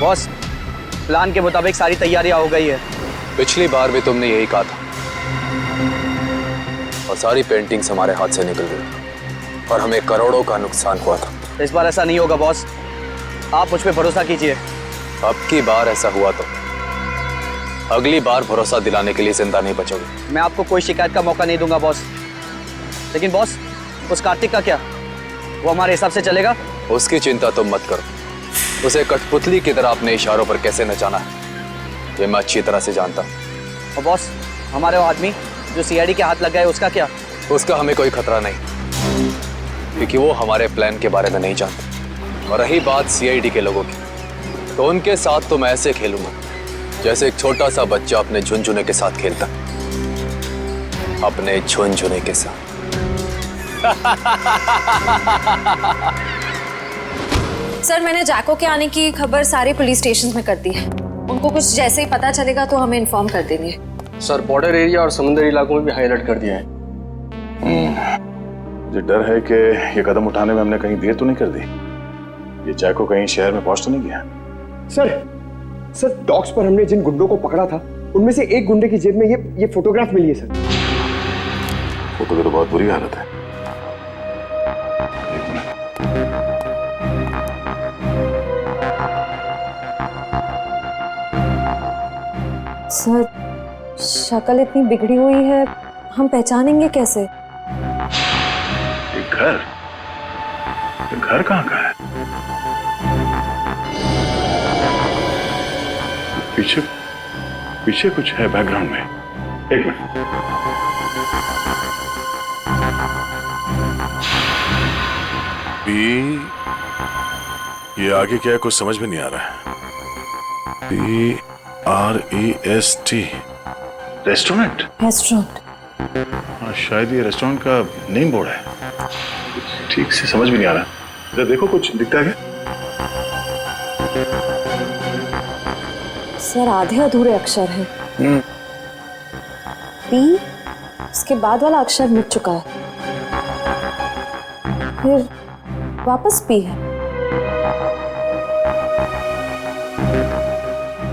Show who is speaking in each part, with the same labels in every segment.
Speaker 1: Boss, plan के मुताबिक सारी तैयारियां हो गई है।
Speaker 2: पिछली बार भी तुमने यही कहा था और सारी पेंटिंग्स हमारे हाथ से निकल गई और हमें करोड़ों का नुकसान हुआ था।
Speaker 1: इस बार ऐसा नहीं होगा बॉस, आप मुझ पे भरोसा कीजिए।
Speaker 2: अब की बार ऐसा हुआ तो अगली बार भरोसा दिलाने के लिए जिंदा नहीं बचोगे।
Speaker 1: मैं आपको कोई शिकायत का मौका नहीं दूंगा बॉस। लेकिन बॉस, उस कार्तिक का क्या? वो हमारे हिसाब से चलेगा?
Speaker 2: उसकी चिंता तुम मत करो। उसे कठपुतली की तरह अपने इशारों पर कैसे नचाना है ये मैं अच्छी तरह से जानता हूँ।
Speaker 1: और बॉस, हमारे वो आदमी जो सीआईडी के हाथ लग गए, उसका क्या?
Speaker 2: उसका हमें कोई खतरा नहीं, क्योंकि वो हमारे प्लान के बारे में नहीं जानते। और रही बात सीआईडी के लोगों की, तो उनके साथ तो मैं ऐसे खेलूंगा जैसे एक छोटा सा बच्चा अपने झुनझुने के साथ खेलता, अपने झुनझुने के साथ।
Speaker 3: सर, मैंने जैको के आने की खबर सारे पुलिस स्टेशन में कर दी है। उनको कुछ जैसे ही पता चलेगा तो हमें इन्फॉर्म कर देंगे।
Speaker 4: सर, बॉर्डर एरिया और समुद्री इलाकों में भी हाई अलर्ट कर दिया है।
Speaker 5: मुझे डर है कि ये कदम उठाने में हमने कहीं देर तो नहीं कर दी। ये जैको कहीं शहर में पहुंच तो नहीं गया?
Speaker 4: सर डॉक्स पर हमने जिन गुंडों को पकड़ा था उनमें से एक गुंडे की जेब में ये फोटोग्राफ मिली है सर।
Speaker 5: फोटो की तो बहुत बुरी हालत है। एक मिनट।
Speaker 3: सर, शक्ल इतनी बिगड़ी हुई है, हम पहचानेंगे कैसे?
Speaker 5: एक घर? ये घर कहाँ का है? पीछे पीछे कुछ है बैकग्राउंड में। एक मिनट। ये आगे क्या है कुछ समझ में नहीं आ रहा है। PREST restaurant. हाँ, शायद ये रेस्टोरेंट का नेम बोर्ड है। ठीक से समझ में नहीं आ रहा। इधर देखो, कुछ दिखता है क्या?
Speaker 3: सर, आधे अधूरे अक्षर हैं। P, इसके बाद वाला अक्षर मिट चुका है, फिर वापस P है।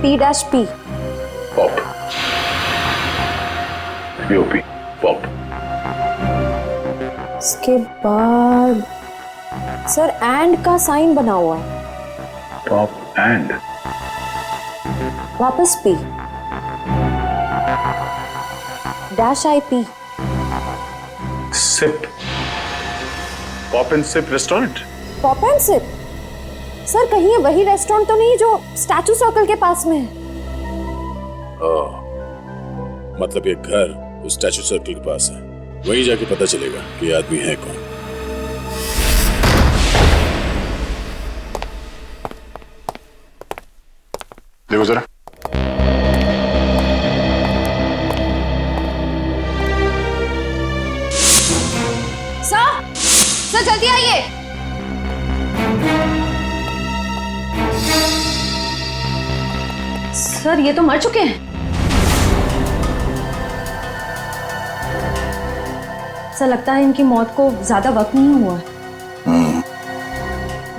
Speaker 3: P-P।
Speaker 5: पॉप। POP। पॉप।
Speaker 3: इसके बाद सर एंड का साइन बना हुआ है।
Speaker 5: Pop and.
Speaker 3: वापस P। -IP।
Speaker 5: Sip. Pop and sip restaurant.
Speaker 3: Pop and sip. Sir, कहीं ये वही रेस्टोरेंट तो नहीं जो स्टैचू सर्कल के पास में है?
Speaker 5: मतलब ये घर उस स्टैचू सर्कल के पास है। वहीं जाके पता चलेगा कि ये आदमी है कौन। देखो जरा।
Speaker 3: सर जल्दी आइए। सर, ये तो मर चुके हैं। सर, लगता है इनकी मौत को ज्यादा वक्त नहीं हुआ है।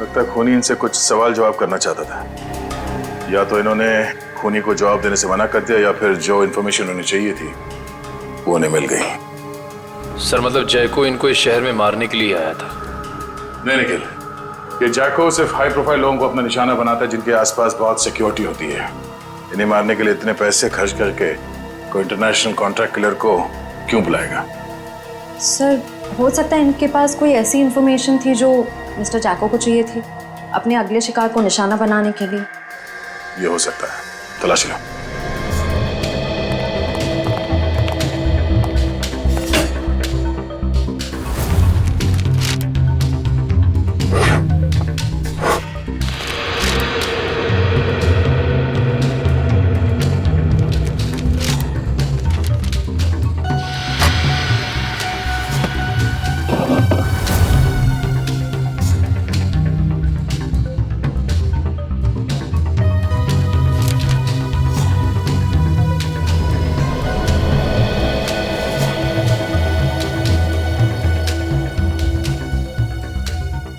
Speaker 5: लगता है खूनी इनसे कुछ सवाल जवाब करना चाहता था। या तो इन्होंने खूनी को जवाब देने से मना कर दिया या फिर जो इन्फॉर्मेशन उन्हें चाहिए थी वो उन्हें मिल गई।
Speaker 6: सर, मतलब जैको इनको इस शहर में मारने के लिए आया था?
Speaker 5: नहीं निखिल, ये जैको सिर्फ हाई प्रोफाइल लोगों को अपना निशाना बनाता है जिनके आसपास बहुत सिक्योरिटी होती है। इन्हें मारने के लिए इतने पैसे खर्च करके कोई इंटरनेशनल कॉन्ट्रैक्ट किलर को क्यों बुलाएगा?
Speaker 3: सर, हो सकता है इनके पास कोई ऐसी इंफॉर्मेशन थी जो मिस्टर जैको को चाहिए थी अपने अगले शिकार को निशाना बनाने के लिए।
Speaker 5: ये हो सकता है, तलाशी लो।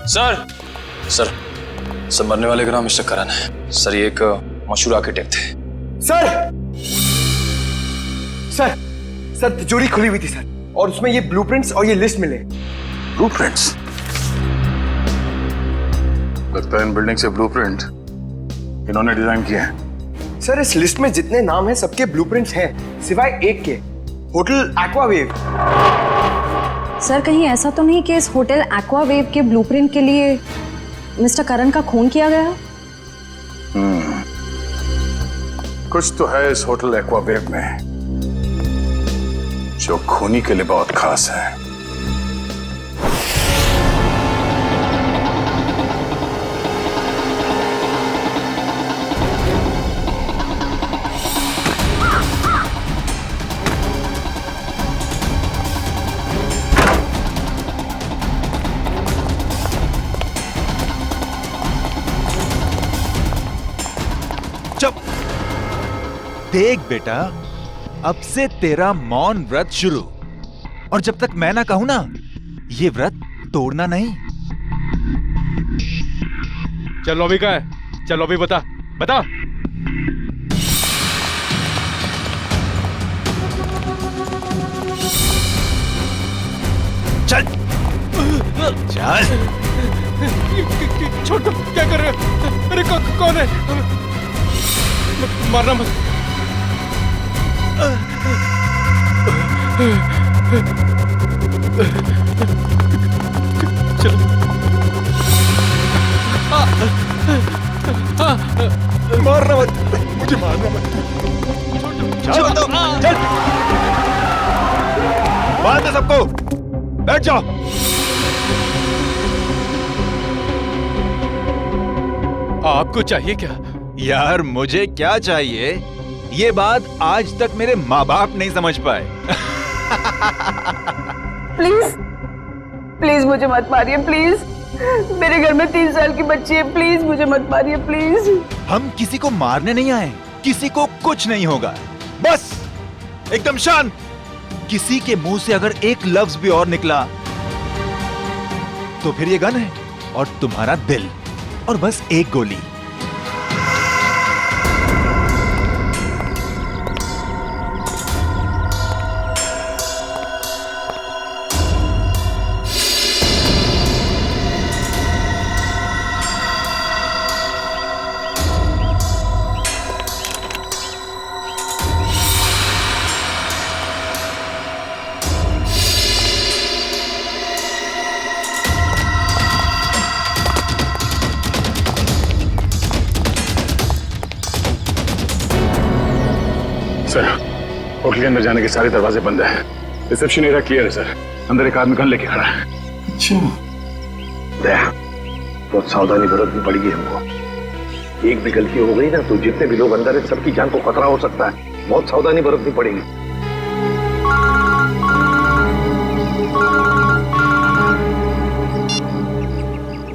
Speaker 6: सर। सर, सर मरने वाले का नाम मिस्टर करण है। सर ये एक मशहूर आर्किटेक्ट थे।
Speaker 4: सर सर सर तिजोरी खुली हुई थी सर, और उसमें ये ब्लूप्रिंट्स और ये लिस्ट मिले।
Speaker 5: ब्लूप्रिंट्स? लगता है इन बिल्डिंग से ब्लूप्रिंट इन्होंने डिजाइन किए हैं।
Speaker 4: सर इस लिस्ट में जितने नाम हैं सबके ब्लूप्रिंट्स हैं सिवाय एक के, होटल एक्वावेव।
Speaker 3: सर कहीं ऐसा तो नहीं कि इस होटल एक्वावेव के ब्लूप्रिंट के लिए मिस्टर करण का खून किया गया?
Speaker 5: कुछ तो है इस होटल एक्वावेव में जो खूनी के लिए बहुत खास है।
Speaker 7: देख बेटा, अब से तेरा मौन व्रत शुरू, और जब तक मैं ना कहूं ना, ये व्रत तोड़ना नहीं।
Speaker 8: चलो अभी क्या है? चलो अभी बता बता।
Speaker 7: चल चल।
Speaker 8: छोड़ दो, क्या कर रहे हो? अरे कौन है? मारना मत। चलो।
Speaker 7: मारना मत, मुझे मारना मत। चल चल, बांध दे सबको, बैठ जाओ।
Speaker 8: आपको चाहिए क्या?
Speaker 7: यार मुझे क्या चाहिए, ये बात आज तक मेरे माँ बाप नहीं समझ पाए।
Speaker 9: प्लीज प्लीज मुझे मत मारिए, प्लीज। मेरे घर में 3 साल की बच्ची है, प्लीज मुझे मत मारिए, प्लीज।
Speaker 7: हम किसी को मारने नहीं आए, किसी को कुछ नहीं होगा, बस एकदम शांत। किसी के मुंह से अगर एक लफ्ज भी और निकला तो फिर ये गन है और तुम्हारा दिल, और बस एक गोली।
Speaker 5: सर होटल के अंदर जाने के सारे दरवाजे बंद है, रिसेप्शन एरिया क्लियर है सर। अंदर एक आदमी गन लेके खड़ा है। अच्छा दया, बहुत सावधानी बरतनी पड़ेगी हमको। एक भी गलती हो गई ना तो जितने भी लोग अंदर है सबकी जान को खतरा हो सकता है। बहुत सावधानी बरतनी पड़ेगी।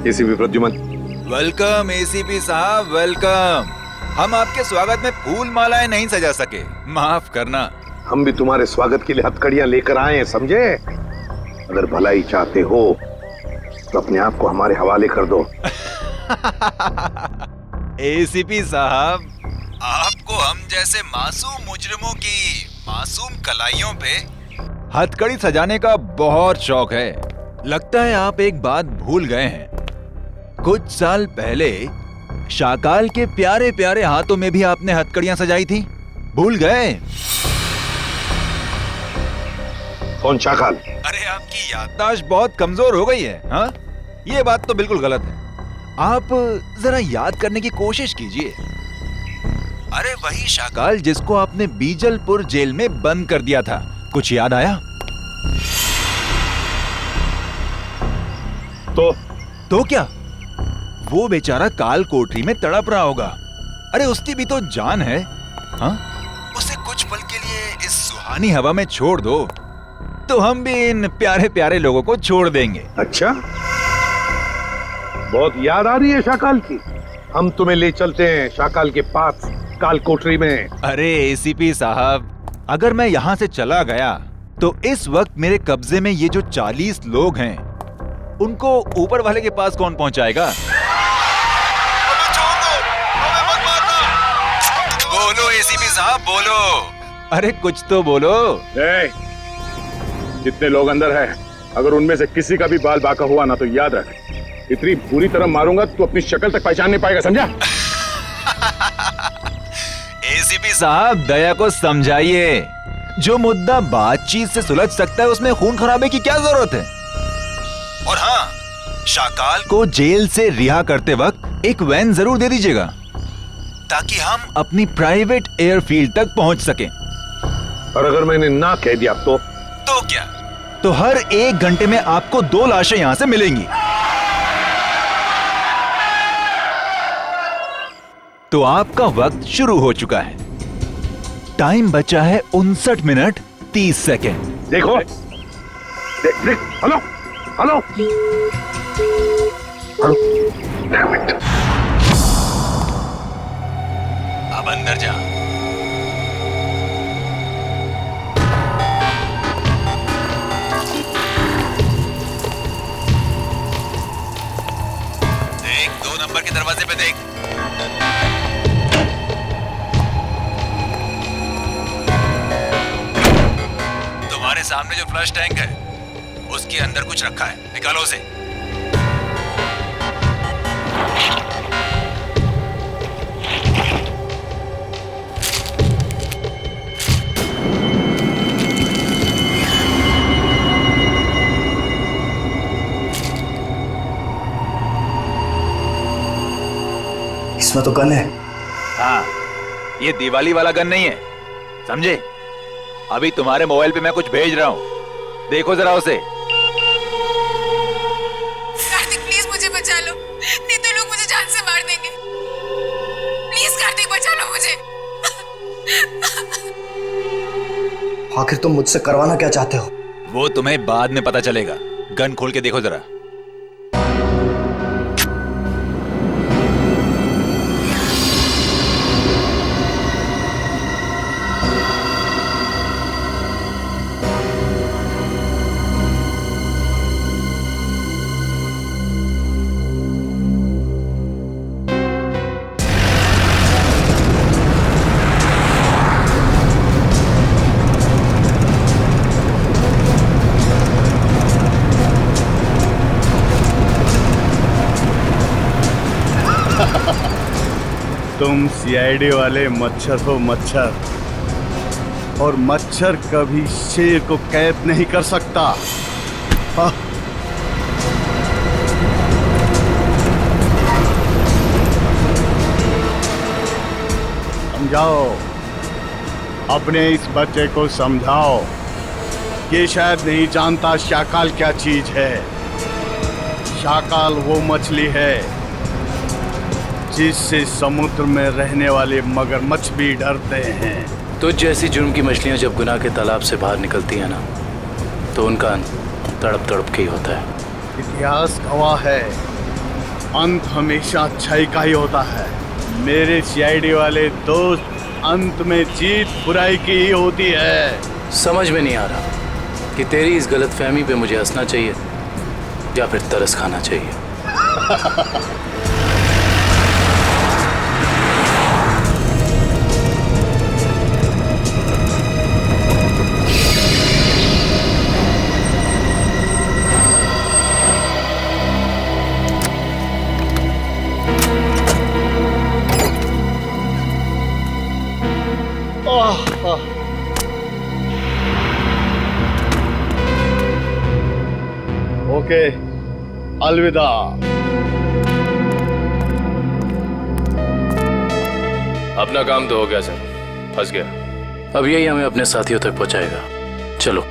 Speaker 5: एसीपी प्रद्युमन।
Speaker 7: वेलकम एसीपी साहब, वेलकम। हम आपके स्वागत में फूल मालाएं नहीं सजा सके, माफ करना।
Speaker 10: हम भी तुम्हारे स्वागत के लिए हथकड़ियां लेकर आए हैं, समझे? अगर भलाई चाहते हो तो अपने आप को हमारे हवाले कर दो।
Speaker 7: एसीपी साहब, आपको हम जैसे मासूम मुजरिमों की मासूम कलाइयों पे हथकड़ी सजाने का बहुत शौक है। लगता है आप एक बात भूल गए हैं। कुछ साल पहले शाकाल के प्यारे प्यारे हाथों में भी आपने हथकड़ियां सजाई थी, भूल गए?
Speaker 10: कौन शाकाल?
Speaker 7: अरे आपकी याददाश्त बहुत कमजोर हो गई है। हाँ, ये बात तो बिल्कुल गलत है। आप जरा याद करने की कोशिश कीजिए। अरे वही शाकाल जिसको आपने बीजलपुर जेल में बंद कर दिया था, कुछ याद आया? तो क्या वो बेचारा काल कोठरी में तड़प रहा होगा। अरे उसकी भी तो जान है। हाँ, उसे कुछ पल के लिए इस सुहानी हवा में छोड़ दो तो हम भी इन प्यारे प्यारे लोगों को छोड़ देंगे।
Speaker 10: अच्छा, बहुत याद आ रही है शाकाल की। हम तुम्हें ले चलते हैं शाकाल के पास काल कोठरी में।
Speaker 7: अरे एसीपी साहब, अगर मैं यहाँ से चला गया तो इस वक्त मेरे कब्जे में ये जो 40 लोग हैं उनको ऊपर वाले के पास कौन पहुंचाएगा? बोलो एसीपी साहब, बोलो। अरे कुछ तो बोलो।
Speaker 5: जितने लोग अंदर हैं, अगर उनमें से किसी का भी बाल बाका हुआ ना तो याद रख, इतनी बुरी तरह मारूंगा तो अपनी शक्ल तक पहचान नहीं पाएगा, समझा?
Speaker 7: एसीपी साहब दया को समझाइए, जो मुद्दा बातचीत से सुलझ सकता है उसमें खून खराबे की क्या जरूरत है। और हाँ, शाकाल को जेल से रिहा करते वक्त एक वैन जरूर दे दीजिएगा ताकि हम अपनी प्राइवेट एयरफील्ड तक पहुंच सकें।
Speaker 10: और अगर मैंने ना कह दिया तो
Speaker 7: क्या? तो हर 1 घंटे में आपको 2 लाशें यहां से मिलेंगी। तो आपका वक्त शुरू हो चुका है। टाइम बचा है 59 मिनट 30 सेकेंड।
Speaker 10: देखो, देख, hello hello hello, Damn it.
Speaker 7: अब अंदर जा। देख, 2 नंबर के दरवाजे पे देख। तुम्हारे सामने जो फ्लश टैंक है उसके अंदर कुछ रखा है, निकालो उसे।
Speaker 1: इसमें तो गन है।
Speaker 7: हाँ, ये दिवाली वाला गन नहीं है, समझे? अभी तुम्हारे मोबाइल पे मैं कुछ भेज रहा हूँ, देखो जरा उसे।
Speaker 11: कार्तिक प्लीज मुझे बचा लो, नहीं तो लोग मुझे जान से मार देंगे। प्लीज कार्तिक बचा लो मुझे।
Speaker 1: आखिर तुम मुझसे करवाना क्या चाहते हो?
Speaker 7: वो तुम्हें बाद में पता चलेगा। गन खोल के देखो जरा।
Speaker 12: तुम सीआईडी वाले मच्छर हो मच्छर, और मच्छर कभी शेर को कैद नहीं कर सकता। समझाओ, अपने इस बच्चे को समझाओ। ये शायद नहीं जानता शाकाल क्या चीज है। शाकाल वो मछली है जिससे समुद्र में रहने वाले मगरमच्छ भी डरते हैं।
Speaker 6: तो जैसी जुर्म की मछलियां जब गुनाह के तालाब से बाहर निकलती हैं ना, तो उनका अंत तड़प तड़प के ही होता है।
Speaker 12: इतिहास गवाह है, अंत हमेशा अच्छाई का ही होता है। मेरे सीआईडी वाले दोस्त, अंत में जीत बुराई की ही होती है।
Speaker 6: समझ में नहीं आ रहा कि तेरी इस गलतफहमी पे मुझे हंसना चाहिए या फिर तरस खाना चाहिए।
Speaker 12: ओके, अलविदा।
Speaker 6: अपना काम तो हो गया सर, फंस गया। अब यही हमें अपने साथियों तक पहुंचाएगा। चलो।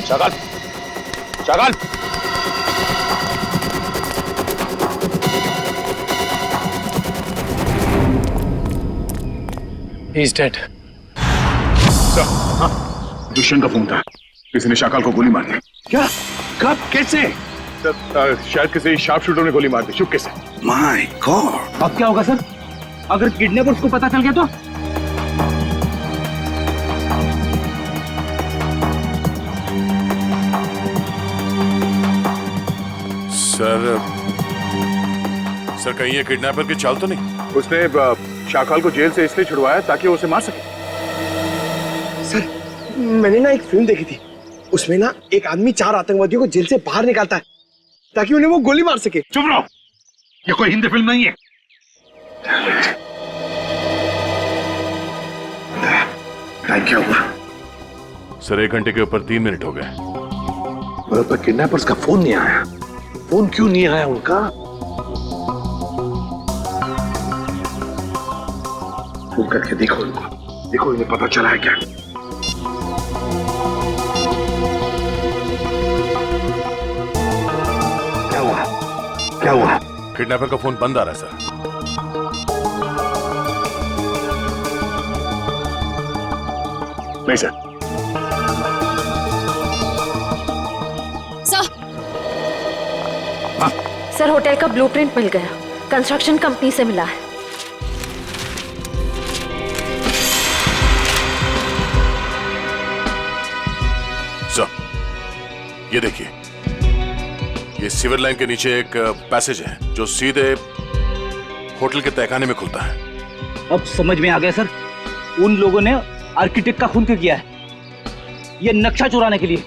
Speaker 5: Shakaal, Shakaal,
Speaker 6: He's dead.
Speaker 5: दुष्यंत का फोन था, किसी ने शाकाल को गोली मार दी।
Speaker 10: क्या? कब? कैसे?
Speaker 5: सर शायद किसी शार्प शूटर ने गोली मार दी चुपके से।
Speaker 10: माय गॉड,
Speaker 1: अब क्या होगा सर? अगर किडनैपर्स को पता चल गया तो?
Speaker 5: सर कहीं ये किडनैपर की चाल तो नहीं? उसने शाकाल को जेल से इसलिए छुड़वाया ताकि वो उसे मार सके।
Speaker 4: सर मैंने ना एक फिल्म देखी थी, उसमें ना एक आदमी 4 आतंकवादियों को जेल से बाहर निकालता है ताकि उन्हें वो गोली मार सके।
Speaker 5: चुप रहो, ये कोई हिंदी फिल्म नहीं है।
Speaker 10: क्या हुआ?
Speaker 5: सर 1 घंटे के ऊपर 3 मिनट हो गए।
Speaker 10: पर किडनैपर्स का फोन नहीं आया। फोन क्यों नहीं आया उनका? फोन करके देखो इनको, देखो इन्हें पता चला है क्या? क्या हुआ? क्या हुआ?
Speaker 5: किडनैपर का फोन बंद आ रहा है सर। नहीं सर।
Speaker 3: सर होटल का ब्लूप्रिंट मिल गया, कंस्ट्रक्शन कंपनी से मिला है।
Speaker 5: सर ये देखिए, ये सीवर लाइन के नीचे एक पैसेज है जो सीधे होटल के तहखाने में खुलता है।
Speaker 1: अब समझ में आ गया सर, उन लोगों ने आर्किटेक्ट का खून क्यों किया है? ये नक्शा चुराने के लिए।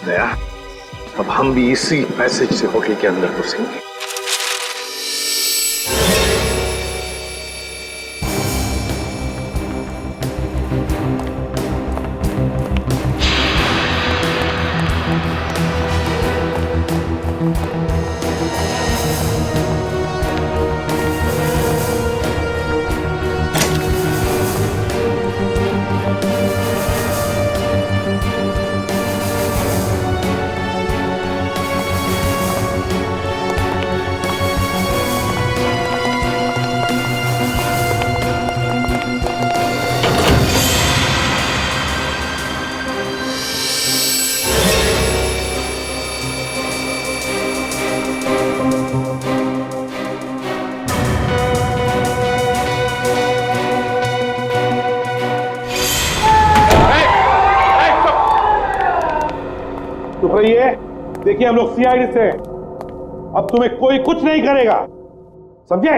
Speaker 10: दया, अब हम भी इसी पैसेज से होटल के अंदर घुसेंगे।
Speaker 13: रहिए, देखिए हम लोग सीआईडी से, अब तुम्हें कोई कुछ नहीं करेगा, समझे?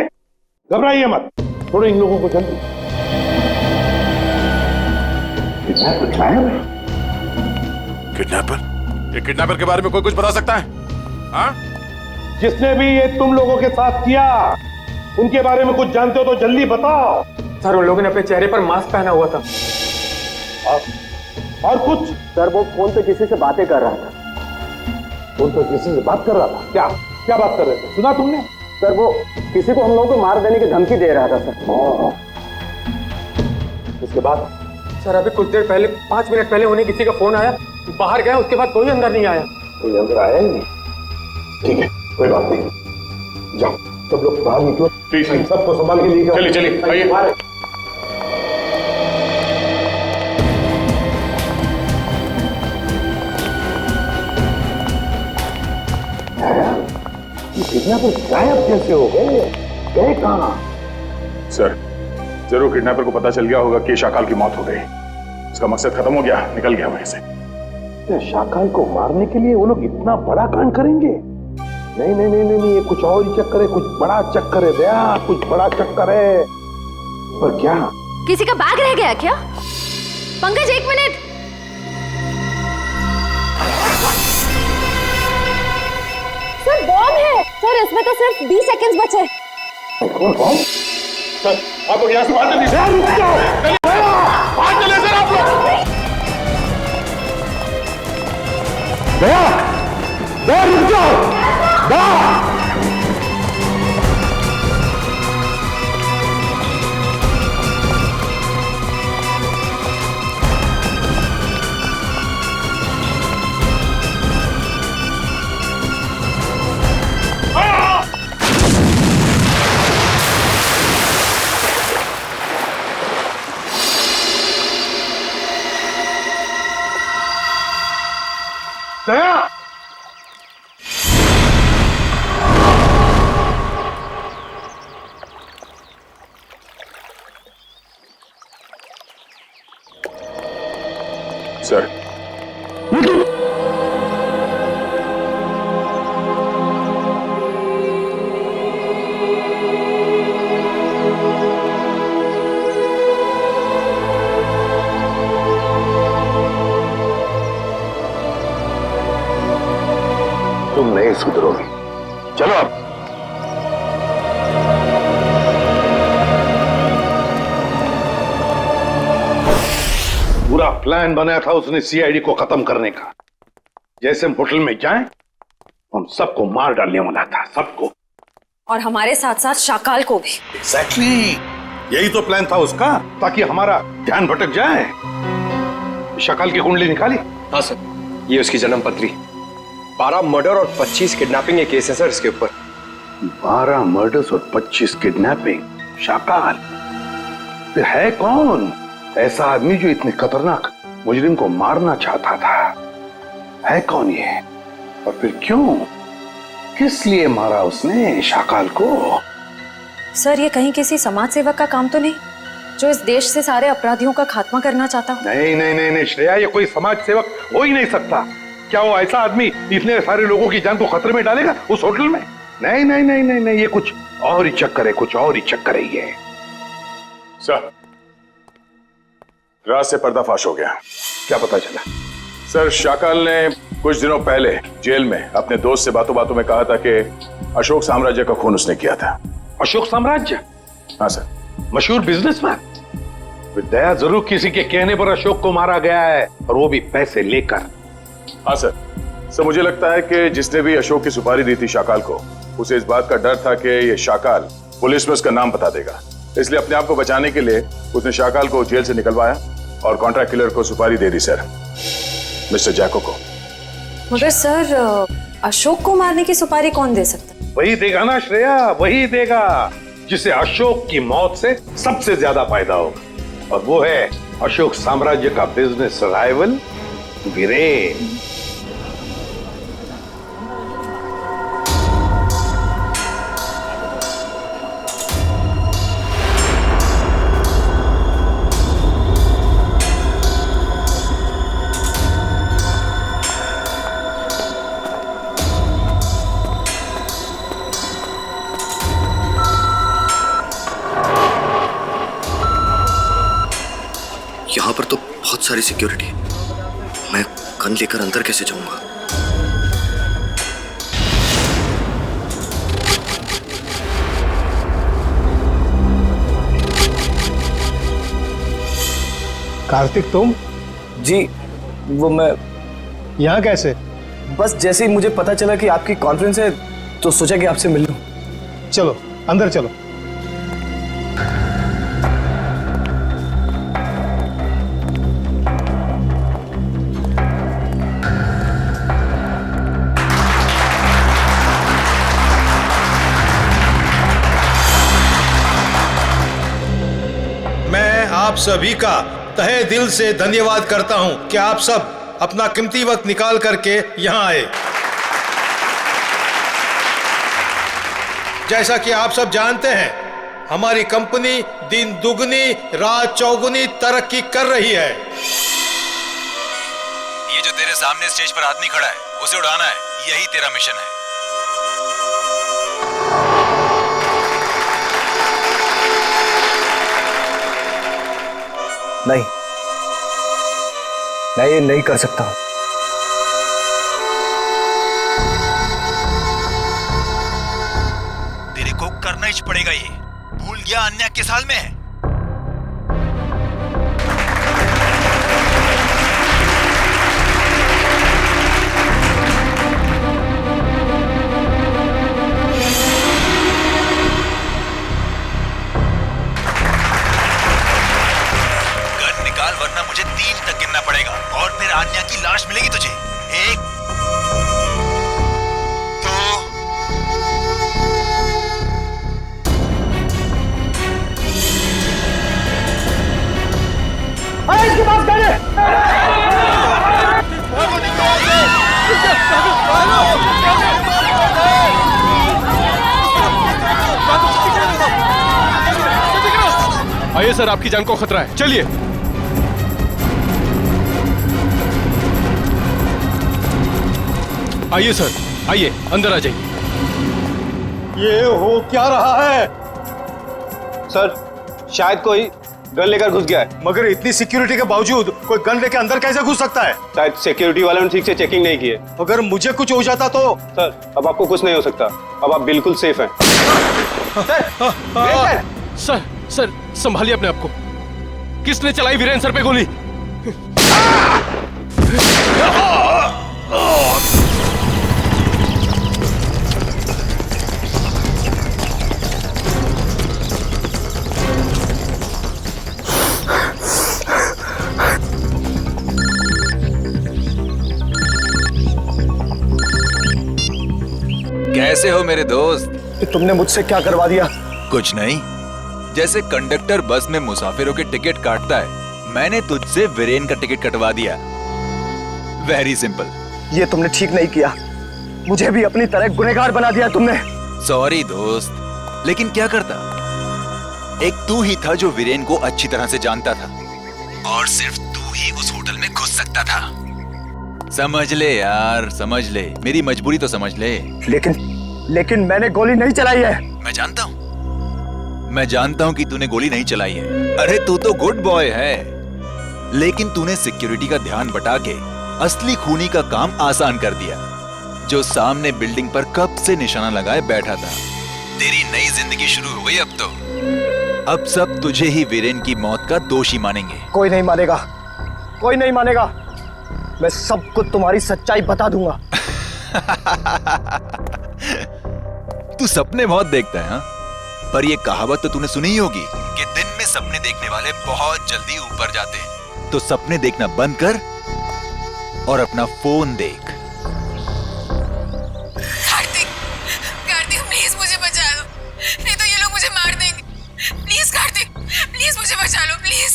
Speaker 13: घबराइए मत, थोड़े इन लोगों को जल्दी।
Speaker 5: किडनैपर? ये किडनैपर के बारे में कोई कुछ बता सकता है? हाँ?
Speaker 13: जिसने भी ये तुम लोगों के साथ किया, उनके बारे में कुछ जानते हो तो जल्दी बताओ।
Speaker 14: सर उन लोगों ने अपने चेहरे पर मास्क पहना हुआ था।
Speaker 13: और कुछ?
Speaker 14: सर वो फोन पे किसी से बातें कर रहा था।
Speaker 13: फोन पे किसी से बात कर रहा था? क्या क्या बात कर रहे थे, सुना तुमने?
Speaker 14: सर वो किसी को हम लोगों को मार देने की धमकी दे रहा था सर।
Speaker 13: उसके बाद?
Speaker 14: सर अभी कुछ देर पहले, 5 मिनट पहले उन्हें किसी का फोन आया, बाहर गया, उसके बाद कोई अंदर नहीं आया।
Speaker 13: कोई अंदर आया ही नहीं? ठीक है, कोई बात नहीं, जाओ सब लोग बाहर निकलो, सबको संभाल के लिए।
Speaker 5: चलिए चलिए आइए।
Speaker 13: किडनैपर गायब कैसे हो गए? गए कहां?
Speaker 5: सर जरूर किडनैपर को पता चल गया होगा कि शाकाल की मौत हो गई, उसका मकसद खत्म हो गया, निकल गया वहीं से।
Speaker 13: शाकाल को मारने के लिए वो लोग इतना बड़ा कांड करेंगे? नहीं नहीं नहीं नहीं, ये कुछ और ही चक्कर है, कुछ बड़ा चक्कर है दया, कुछ बड़ा चक्कर है। पर क्या?
Speaker 3: किसी का बैग रह गया क्या? पंकज 1 मिनट। सर बॉम्ब है सर, इसमें तो सिर्फ 20 सेकंड्स बचे।
Speaker 13: कौन बॉम्ब? सर आप लोग यहाँ से बाहर चलिए। रुक जाओ, बाहर चलिए सर आप लोग। दया, दया रुक जाओ, दया। दया,
Speaker 5: सर,
Speaker 10: तुम नहीं सुधरोगे। चलो अब। पूरा प्लान बनाया था उसने सीआईडी को खत्म करने का। जैसे हम होटल में जाएं, हम सबको मार डालने वाला था, सबको।
Speaker 3: और हमारे साथ साथ शाकाल को भी।
Speaker 10: एग्जैक्टली, यही तो प्लान था उसका, ताकि हमारा ध्यान भटक जाए। शाकाल की कुंडली निकाली?
Speaker 14: हाँ सर, ये उसकी जन्म पत्री। 12 मर्डर और 25 किडनैपिंग के केस है सर इसके ऊपर।
Speaker 10: 12 मर्डर्स और 25 किडनैपिंग। शाकाल फिर है कौन ऐसा आदमी जो इतने खतरनाक मुजरिम को मारना चाहता था? है कौन ये, और फिर क्यों, किस लिए मारा उसने शाकाल को?
Speaker 3: सर, ये कहीं किसी समाज सेवक का काम तो नहीं जो इस देश से सारे अपराधियों का खात्मा करना चाहता हो?
Speaker 10: नहीं नहीं नहीं नहीं श्रेया, ये कोई समाज सेवक हो ही नहीं सकता। क्या वो ऐसा आदमी इतने सारे लोगों की जान को खतरे में डालेगा उस होटल में? नहीं नहीं नहीं नहीं नहीं, ये कुछ और ही चक्कर है, कुछ और ही चक्कर है ये।
Speaker 5: सर, रात से पर्दाफाश हो गया।
Speaker 10: क्या पता चला?
Speaker 5: सर, शाकाल ने कुछ दिनों पहले जेल में अपने दोस्त से बातों बातों में कहा था कि अशोक साम्राज्य का खून उसने किया था।
Speaker 10: अशोक साम्राज्य?
Speaker 5: हाँ सर।
Speaker 10: मशहूर बिजनेसमैन। दया जरूर किसी के कहने पर अशोक को मारा गया है, और वो भी पैसे लेकर।
Speaker 5: हाँ सर। सर, मुझे लगता है कि जिसने भी अशोक की सुपारी दी थी शाकाल को, उसे इस बात का डर था कि ये शाकाल पुलिस में उसका नाम बता देगा, इसलिए अपने आप को बचाने के लिए उसने शाकाल को जेल से निकलवाया और कॉन्ट्रैक्ट किलर को सुपारी दे दी सर, मिस्टर जैको को।
Speaker 3: मगर सर, अशोक को मारने की सुपारी कौन दे सकता?
Speaker 10: वही देगा ना श्रेया, वही देगा जिसे अशोक की मौत से सबसे ज्यादा फायदा होगा, और वो है अशोक साम्राज्य का बिजनेस राइवल वीरेन।
Speaker 15: यहाँ पर तो बहुत सारी सिक्योरिटी है, मैं गन लेकर अंदर कैसे जाऊंगा?
Speaker 4: कार्तिक, तुम?
Speaker 16: जी, वो मैं
Speaker 4: यहाँ कैसे?
Speaker 16: बस जैसे ही मुझे पता चला कि आपकी कॉन्फ्रेंस है तो सोचा कि आपसे मिल लूं।
Speaker 4: चलो अंदर चलो।
Speaker 17: आप सभी का तहे दिल से धन्यवाद करता हूं कि आप सब अपना कीमती वक्त निकाल करके यहां आए। जैसा कि आप सब जानते हैं, हमारी कंपनी दिन दुगनी रात चौगुनी तरक्की कर रही है।
Speaker 7: ये जो तेरे सामने स्टेज पर आदमी खड़ा है, उसे उड़ाना है, यही तेरा मिशन है।
Speaker 16: नहीं, मैं ये नहीं कर सकता हूं।
Speaker 7: तेरे को करना ही पड़ेगा, ये भूल गया अन्य के साल में है। वरना मुझे 3 तक गिनना पड़ेगा और फिर आन्या की लाश मिलेगी तुझे। 1 2
Speaker 8: इसके पास गन है। आइए सर, आपकी जान को खतरा है, चलिए। आइए सर, आइए अंदर आ जाइए।
Speaker 17: ये हो क्या रहा है?
Speaker 16: सर शायद कोई गन लेकर घुस गया है।
Speaker 17: मगर इतनी सिक्योरिटी के बावजूद कोई गन लेकर अंदर कैसे घुस सकता है?
Speaker 16: शायद सिक्योरिटी वालों ने ठीक से चेकिंग नहीं की है।
Speaker 17: अगर मुझे कुछ हो जाता तो?
Speaker 16: सर अब आपको कुछ नहीं हो सकता, अब आप बिल्कुल सेफ हैं।
Speaker 8: सर सर संभालिए अपने आप को। किसने चलाई वीरेन सर पे गोली?
Speaker 7: कैसे हो मेरे दोस्त?
Speaker 16: तुमने मुझसे क्या करवा दिया?
Speaker 7: कुछ नहीं, जैसे कंडक्टर बस में मुसाफिरों के टिकट काटता है, मैंने तुझसे वीरेन का टिकट कटवा दिया। Very simple.
Speaker 16: ये तुमने ठीक नहीं किया, मुझे भी अपनी तरह गुनहगार बना दिया तुमने।
Speaker 7: सॉरी दोस्त, लेकिन क्या करता? एक तू ही था जो वीरेन को अच्छी तरह से जानता था, और सिर्फ तू ही उस होटल में घुस सकता था। समझ ले यार, समझ ले, मेरी मजबूरी तो समझ ले।
Speaker 16: लेकिन मैंने गोली नहीं चलाई है।
Speaker 7: मैं जानता हूं कि तूने गोली नहीं चलाई है। अरे तू तो गुड बॉय है, लेकिन तूने सिक्योरिटी का ध्यान बटा के असली खूनी का काम आसान कर दिया, जो सामने बिल्डिंग पर कब से निशाना लगाए बैठा था। तेरी नई जिंदगी शुरू हो गई अब तो। अब सब तुझे ही वीरेन की मौत का दोषी मानेंगे।
Speaker 16: कोई नहीं मानेगा, कोई नहीं मानेगा। मैं सबको तुम्हारी सच्चाई बता दूंगा।
Speaker 7: तू सपने बहुत देखता है, हाँ? पर ये कहावत तो तूने सुनी ही होगी कि दिन में सपने देखने वाले बहुत जल्दी ऊपर जाते हैं। तो सपने देखना बंद कर और अपना फोन देख।
Speaker 11: कार्तिक, कार्तिक प्लीज मुझे बचा लो, नहीं तो ये लोग मुझे मार देंगे। प्लीज कार्तिक, प्लीज मुझे बचा लो, प्लीज।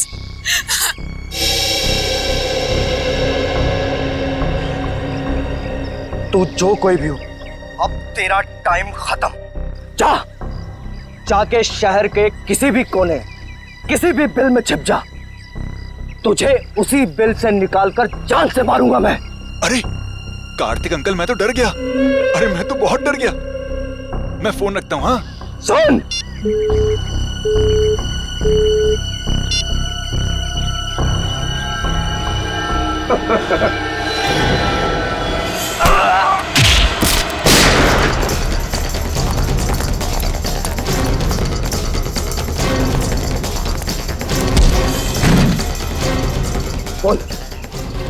Speaker 16: तू जो कोई भी हो, अब तेरा टाइम खत्म। जाके शहर के किसी भी कोने, किसी भी बिल में छिप जा। तुझे उसी बिल से निकालकर जान से मारूंगा मैं।
Speaker 7: अरे कार्तिक अंकल, मैं तो डर गया। अरे मैं तो बहुत डर गया। मैं फोन रखता हूँ। हाँ
Speaker 16: सुन,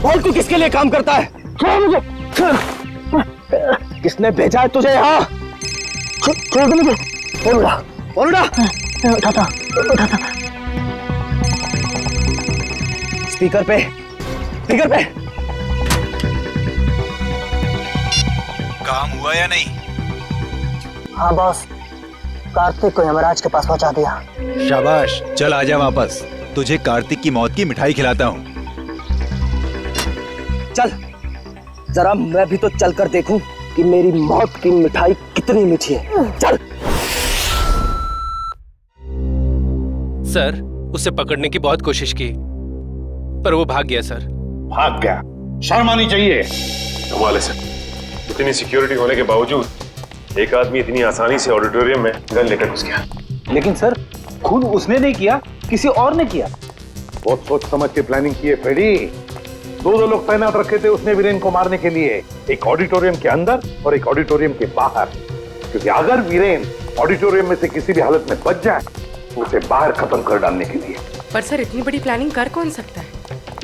Speaker 16: बोल तू किसके लिए काम करता है? मुझे किसने भेजा है तुझे यहाँ? उठा स्पीकर पे
Speaker 7: काम हुआ या नहीं?
Speaker 18: हाँ बॉस, कार्तिक को यमराज के पास पहुंचा दिया।
Speaker 7: शाबाश, चल आजा वापस। तुझे कार्तिक की मौत की मिठाई खिलाता हूँ।
Speaker 16: चल, जरा मैं भी तो चलकर देखूं कि मेरी मौत की मिठाई कितनी मीठी है। चल।
Speaker 8: सर, उसे पकड़ने की बहुत कोशिश की, पर वो भाग गया सर।
Speaker 13: भाग गया? शर्म आनी चाहिए।
Speaker 19: कमाल है सर, इतनी सिक्योरिटी होने के बावजूद एक आदमी इतनी आसानी से ऑडिटोरियम में गन लेकर घुस गया।
Speaker 12: लेकिन सर, खुद उसने नहीं किया, किसी और ने किया।
Speaker 13: बहुत सोच समझ के प्लानिंग की है फ्रेडी। दो लोग तैनात रखे थे उसने वीरेन को मारने के लिए, एक ऑडिटोरियम के अंदर और एक ऑडिटोरियम के बाहर। क्योंकि अगर वीरेन ऑडिटोरियम में से किसी भी हालत में बच जाए तो उसे बाहर खत्म कर डालने के लिए।
Speaker 11: पर सर, इतनी बड़ी प्लानिंग कर कौन सकता है?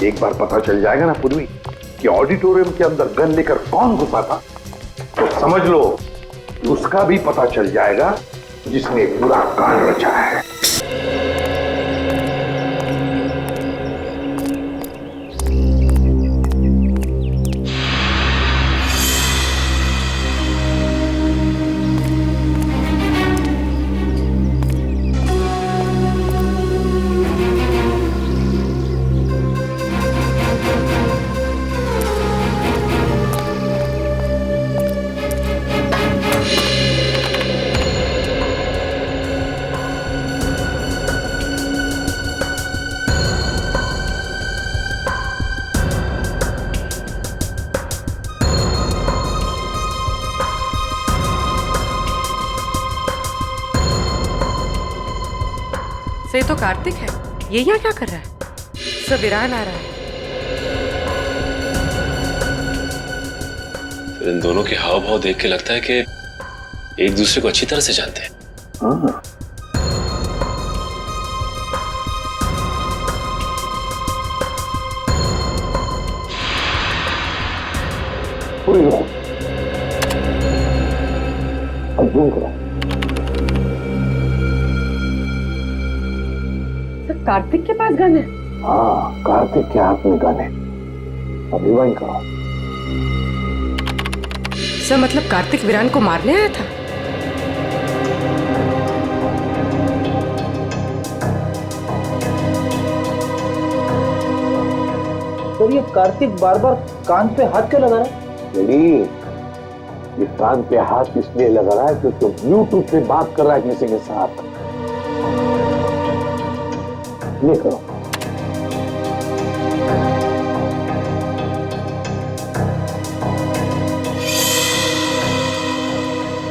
Speaker 13: एक बार पता चल जाएगा ना पूर्वी कि ऑडिटोरियम के अंदर गन लेकर कौन घुसा था, तो समझ लो उसका भी पता चल जाएगा जिसने पूरा कांड रचा है।
Speaker 20: सही तो कार्तिक है, ये यहाँ क्या कर रहा है? सब वीरान आ रहा है।
Speaker 19: तो इन दोनों के हाव भाव देख के लगता है कि एक दूसरे को अच्छी तरह से जानते हैं।
Speaker 10: हाँ।
Speaker 20: कार्तिक के पास गन है?
Speaker 10: हाँ, कार्तिक के हाथ में गन है। अभी वही करो।
Speaker 20: सर मतलब कार्तिक वीरान को मारने आया था?
Speaker 16: सर ये कार्तिक बार बार कान पे हाथ क्यों लगा रहा है?
Speaker 10: ये कान पे हाथ इसलिए लगा रहा है क्योंकि ब्लूटूथ पे बात कर रहा है किसी के साथ। ये करो।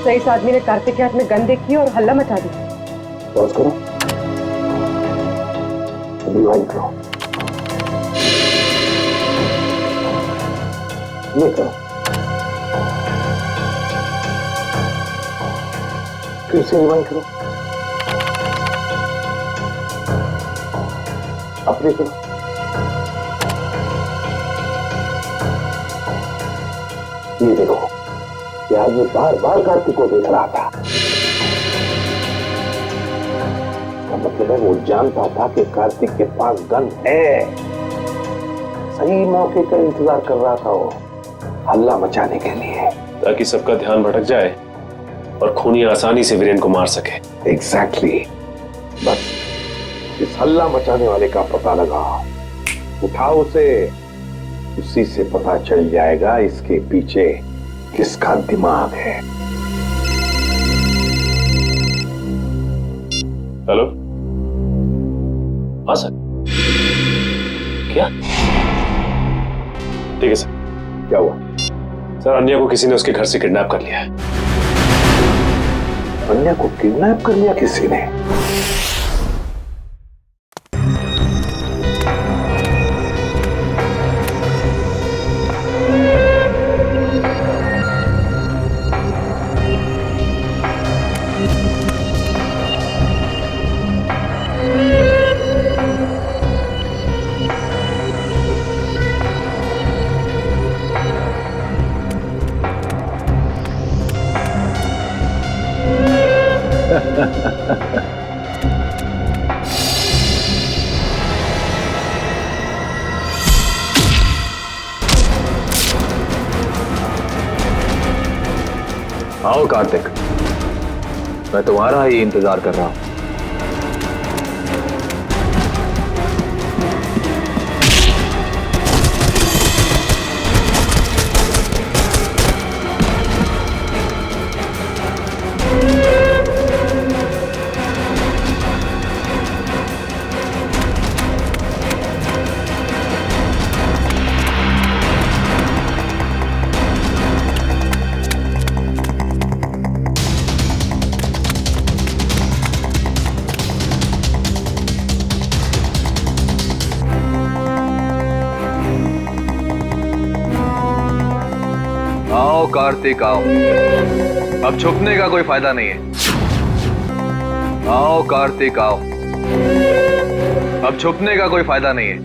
Speaker 20: सर इस आदमी ने कार्तिक के हाथ में गन देखी और हल्ला मचा दी।
Speaker 10: पॉज करो। रिवाइंड करो। ये करो। फिर से रिवाइंड करो। अपने करो। ये देखो, ये आदमी बार बार कार्तिक को देख रहा था। इसका मतलब है वो जानता था कि कार्तिक के पास गन है। सही मौके का इंतजार कर रहा था वो, हल्ला मचाने के लिए,
Speaker 19: ताकि सबका ध्यान भटक जाए और खूनी आसानी से वीरेन को मार सके।
Speaker 10: एग्जैक्टली। बस इस हल्ला मचाने वाले का पता लगाओ, उठाओ उसे, उसी से पता चल जाएगा इसके पीछे किसका दिमाग है।
Speaker 19: हेलो, हाँ सर। क्या? ठीक है सर।
Speaker 10: क्या हुआ?
Speaker 19: सर अन्या को किसी ने उसके घर से किडनैप कर लिया है।
Speaker 10: अन्या को किडनैप कर लिया किसी ने?
Speaker 2: आओ कार्तिक, मैं तुम्हारा ही इंतजार कर रहा हूं। आओ कार्तिक आओ, अब छुपने का कोई फायदा नहीं है। आओ कार्तिक आओ, अब छुपने का कोई फायदा नहीं है।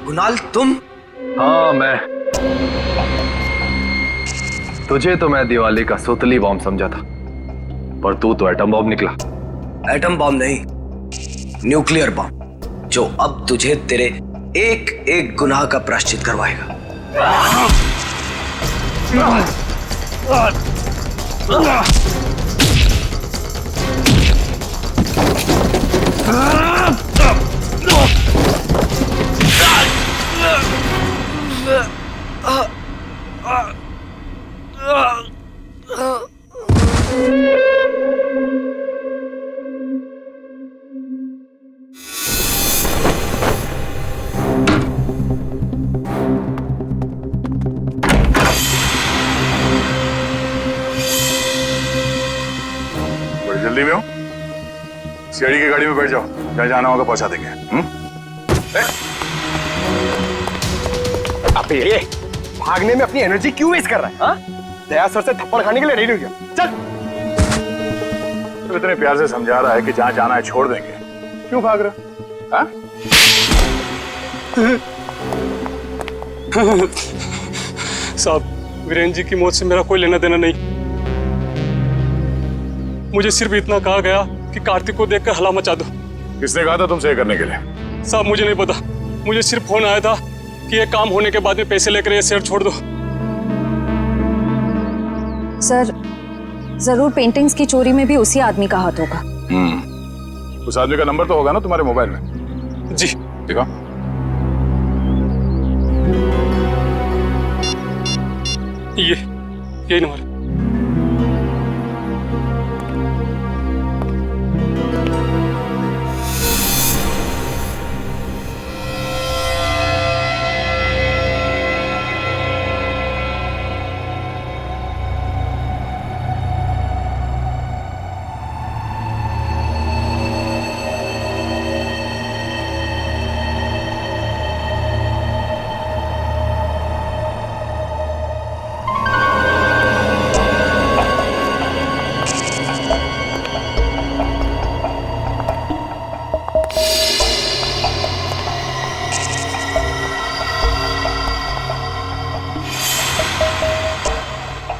Speaker 15: कुणाल तुम?
Speaker 2: हाँ मैं। तुझे तो मैं दिवाली का सुतली बॉम्ब समझा था, पर तू तो एटम बॉम्ब निकला।
Speaker 15: एटम बॉम्ब नहीं, न्यूक्लियर बॉम्ब, जो अब तुझे तेरे एक एक गुनाह का प्रायश्चित करवाएगा।
Speaker 5: सीआईडी की गाड़ी में बैठ जाओ, जहाँ जाना होगा पहुंचा देंगे।
Speaker 4: अबे ये भागने में अपनी एनर्जी क्यों वेस्ट कर रहा है? हाँ? दया सर से थप्पड़ खाने के लिए रेडी हो गया। चल।
Speaker 5: तो इतने प्यार से समझा रहा है कि जहाँ जाना है छोड़ देंगे, क्यों भाग रहा? हाँ?
Speaker 14: साहब, वीरेन जी की मौत से मेरा कोई लेना देना नहीं। मुझे सिर्फ इतना कहा गया कि कार्तिक को देखकर हला मचा दो।
Speaker 5: किसने कहा था तुमसे ये करने के लिए?
Speaker 14: साहब मुझे नहीं पता, मुझे सिर्फ फोन आया था कि ये काम होने के बाद में पैसे लेकर ये शहर छोड़ दो।
Speaker 3: सर, जरूर पेंटिंग्स की चोरी में भी उसी आदमी का हाथ होगा।
Speaker 5: उस आदमी का नंबर तो होगा ना तुम्हारे मोबाइल में?
Speaker 14: जी।
Speaker 5: देखो।
Speaker 14: यही नंबर।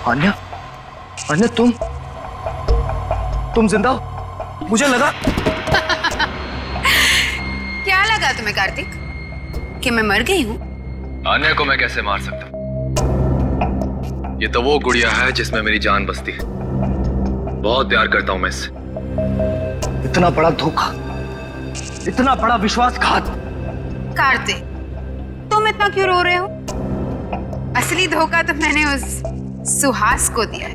Speaker 16: अन्या, अन्या तुम जिंदा हो? मुझे लगा।
Speaker 11: क्या लगा तुम्हें कार्तिक कि मैं मर गई हूँ?
Speaker 2: आन्या को मैं कैसे मार सकता हूँ? ये तो वो गुड़िया है जिसमें मेरी जान बसती है। बहुत प्यार करता हूँ मैं इससे।
Speaker 16: इतना बड़ा धोखा, इतना बड़ा विश्वासघात।
Speaker 11: कार्तिक, तुम इतना क्यों रो रहे हो? असली धोखा तो मैंने उस सुहास को दिया है।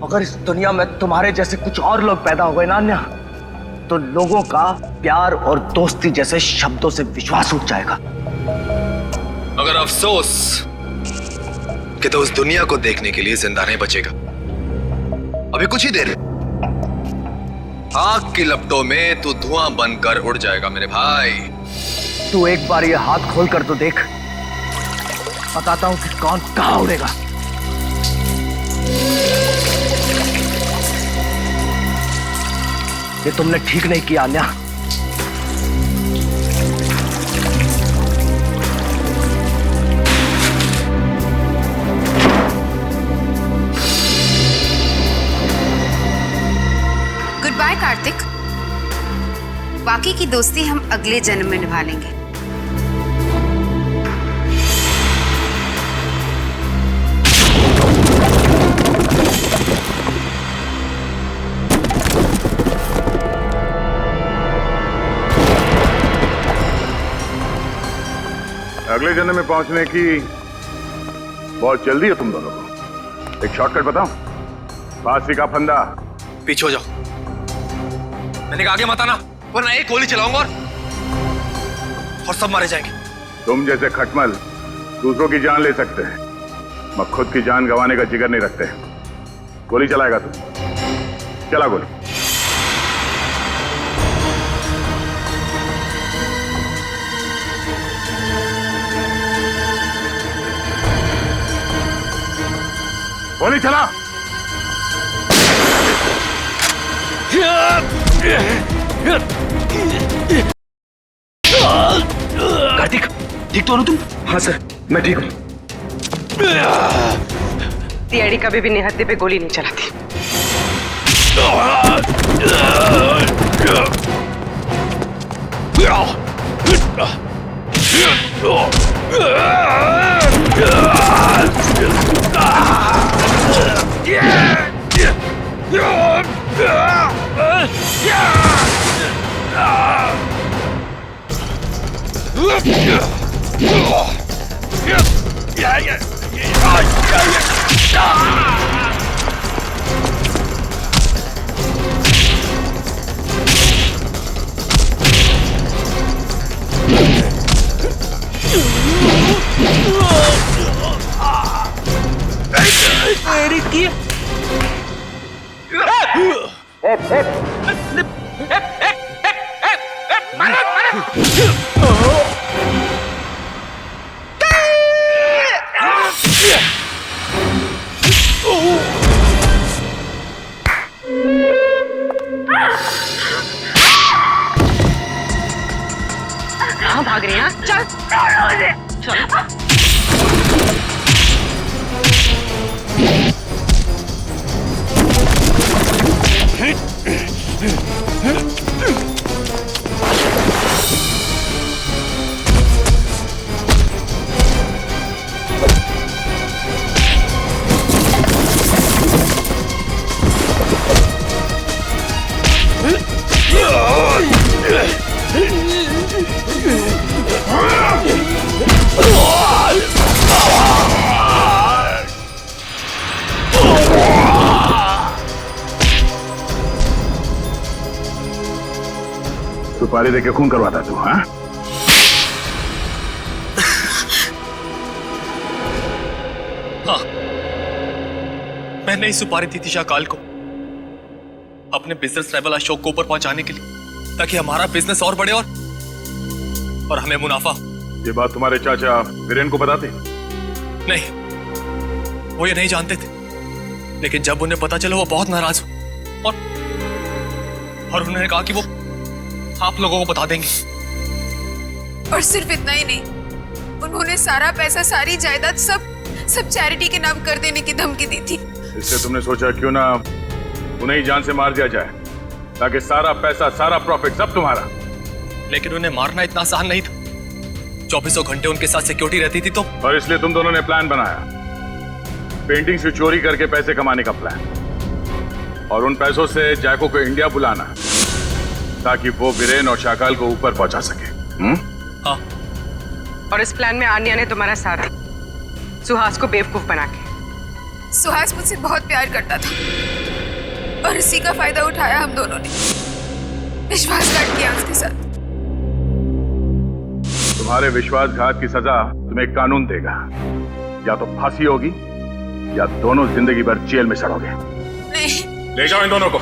Speaker 16: अगर इस दुनिया में तुम्हारे जैसे कुछ और लोग पैदा हो गए ना अन्या, तो लोगों का प्यार और दोस्ती जैसे शब्दों से विश्वास उठ जाएगा।
Speaker 2: मगर अफसोस कि तो उस दुनिया को देखने के लिए जिंदा नहीं बचेगा। अभी कुछ ही देर, आग की लपटों में तू धुआं बनकर उड़ जाएगा मेरे भाई।
Speaker 16: तू एक बार ये हाथ खोल कर तो देख, बताता हूं कि कौन कहां उड़ेगा। ये तुमने ठीक नहीं किया अन्या।
Speaker 11: गुड बाय कार्तिक, बाकी की दोस्ती हम अगले जन्म में निभा लेंगे।
Speaker 5: अगले जन्म में पहुंचने की बहुत जल्दी है तुम दोनों को। एक शॉर्टकट बताऊं? फांसी का फंदा।
Speaker 2: पीछे हो जाओ। मैंने कहा आगे मत आना, वरना एक गोली चलाऊंगा और सब मारे जाएंगे।
Speaker 5: तुम जैसे खटमल दूसरों की जान ले सकते हैं, मैं खुद की जान गंवाने का जिगर नहीं रखते। गोली चलाएगा तू? चला गोली। गोली चला।
Speaker 16: कार्तिक, ठीक तो हो तुम? हाँ सर, मैं ठीक हूँ।
Speaker 20: सीआईडी कभी भी निहत्थे पे गोली नहीं चलाती। चल
Speaker 5: सुपारी देके खून करवाता तू, हाँ?
Speaker 2: हाँ, मैंने ही सुपारी दी थी शाकाल को अपने बिजनेस राइवल अशोक को ऊपर पहुंचाने के लिए, ताकि हमारा बिजनेस और बढ़े और हमें मुनाफा।
Speaker 5: ये बात तुम्हारे चाचा वीरेन को बताते?
Speaker 2: नहीं, वो ये नहीं जानते थे, लेकिन जब उन्हें पता चला वो बहुत नाराज हुए और उन्होंने कहा कि वो आप लोगों को बता देंगे।
Speaker 11: और सिर्फ इतना ही नहीं, उन्होंने सारा पैसा, सारी जायदाद सब चैरिटी के नाम कर देने की धमकी दी थी।
Speaker 5: इससे तुमने सोचा क्यों ना उन्हें ही जान से मार दिया जाए, ताकि सारा पैसा, सारा प्रॉफिट सब तुम्हारा।
Speaker 2: लेकिन उन्हें मारना इतना आसान नहीं था, 24 घंटे उनके साथ सिक्योरिटी रहती थी तो।
Speaker 5: और इसलिए तुम दोनों ने प्लान बनाया, पेंटिंग से चोरी करके पैसे कमाने का प्लान, और उन पैसों से जैको को इंडिया बुलाना ताकि वो वीरेन और शाकाल को ऊपर पहुंचा सके।
Speaker 2: हाँ।
Speaker 20: और इस प्लान में आन्या ने तुम्हारा साथ दिया, सुहास को बेवकूफ बना के।
Speaker 11: सुहास मुझसे बहुत प्यार करता था और इसी का फायदा उठाया हम दोनों ने, विश्वासघात किया उसके साथ।
Speaker 5: तुम्हारे विश्वासघात की सजा तुम्हें कानून देगा, या तो फांसी होगी या दोनों जिंदगी भर जेल में सड़ोगे।
Speaker 11: नहीं।
Speaker 5: ले जाओ इन दोनों को।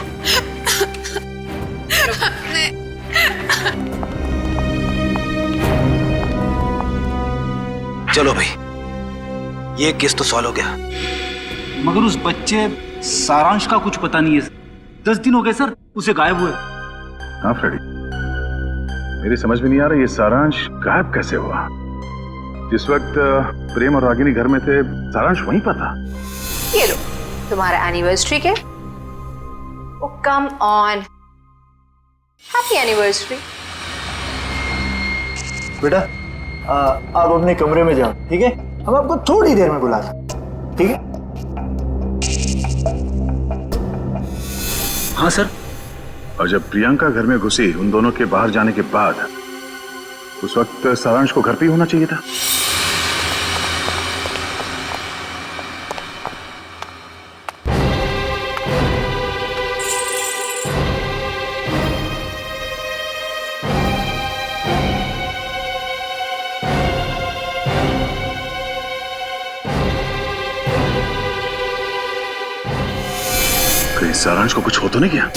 Speaker 11: नहीं।
Speaker 15: चलो भाई, ये केस तो सॉल्व हो गया।
Speaker 6: मगर उस बच्चे सारांश का कुछ पता नहीं है। 10 दिन हो गए सर उसे गायब हुए।
Speaker 5: हाँ फ्रेडी, मेरी समझ में नहीं आ रहा ये सारांश गायब कैसे हुआ। जिस वक्त प्रेम और रागिनी घर में थे, सारांश वहीं पर था।
Speaker 21: ये लो तुम्हारा एनिवर्सरी के। ओ कम ऑन, हैप्पी एनिवर्सरी।
Speaker 18: बेटा आप अपने कमरे में जाओ, ठीक है? हम आपको थोड़ी देर में बुला दें, ठीक है?
Speaker 6: हाँ सर।
Speaker 5: और जब प्रियंका घर में घुसी उन दोनों के बाहर जाने के बाद, उस वक्त सारांश को घर पे ही होना चाहिए था। कहीं सारांश को कुछ हो तो नहीं गया?